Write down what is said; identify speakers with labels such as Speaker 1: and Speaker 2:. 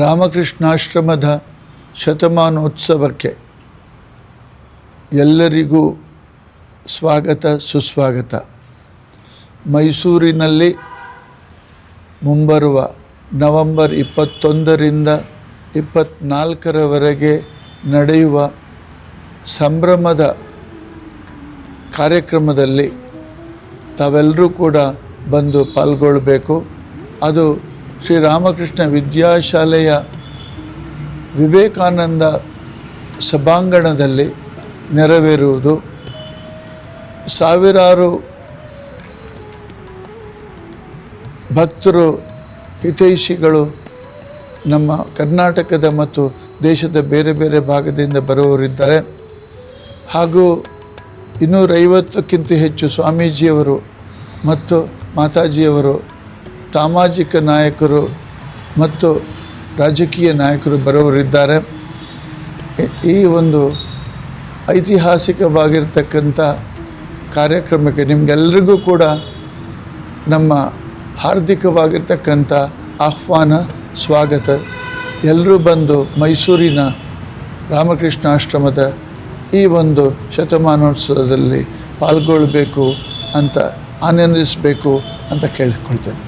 Speaker 1: ರಾಮಕೃಷ್ಣಾಶ್ರಮದ ಶತಮಾನೋತ್ಸವಕ್ಕೆ ಎಲ್ಲರಿಗೂ ಸ್ವಾಗತ ಸುಸ್ವಾಗತ. ಮೈಸೂರಿನಲ್ಲಿ ಮುಂಬರುವ ನವೆಂಬರ್ 21ರಿಂದ 24ರವರೆಗೆ ನಡೆಯುವ ಸಂಭ್ರಮದ ಕಾರ್ಯಕ್ರಮದಲ್ಲಿ ತಾವೆಲ್ಲರೂ ಕೂಡ ಬಂದು ಪಾಲ್ಗೊಳ್ಳಬೇಕು. ಅದು ಶ್ರೀರಾಮಕೃಷ್ಣ ವಿದ್ಯಾಶಾಲೆಯ ವಿವೇಕಾನಂದ ಸಭಾಂಗಣದಲ್ಲಿ ನೆರವೇರುವುದು. ಸಾವಿರಾರು ಭಕ್ತರು, ಹಿತೈಷಿಗಳು ನಮ್ಮ ಕರ್ನಾಟಕದ ಮತ್ತು ದೇಶದ ಬೇರೆ ಬೇರೆ ಭಾಗದಿಂದ ಬರುವವರಿದ್ದಾರೆ. ಹಾಗೂ 250ಕ್ಕಿಂತ ಹೆಚ್ಚು ಸ್ವಾಮೀಜಿಯವರು ಮತ್ತು ಮಾತಾಜಿಯವರು, ಸಾಮಾಜಿಕ ನಾಯಕರು ಮತ್ತು ರಾಜಕೀಯ ನಾಯಕರು ಬರೋವರಿದ್ದಾರೆ. ಈ ಒಂದು ಐತಿಹಾಸಿಕವಾಗಿರ್ತಕ್ಕಂಥ ಕಾರ್ಯಕ್ರಮಕ್ಕೆ ನಿಮಗೆಲ್ಲರಿಗೂ ಕೂಡ ನಮ್ಮ ಹಾರ್ದಿಕವಾಗಿರ್ತಕ್ಕಂಥ ಆಹ್ವಾನ, ಸ್ವಾಗತ. ಎಲ್ಲರೂ ಬಂದು ಮೈಸೂರಿನ ರಾಮಕೃಷ್ಣಾಶ್ರಮದ ಈ ಒಂದು ಶತಮಾನೋತ್ಸವದಲ್ಲಿ ಪಾಲ್ಗೊಳ್ಳಬೇಕು ಅಂತ, ಆನಂದಿಸಬೇಕು ಅಂತ ಕೇಳಿಕೊಳ್ತೇನೆ.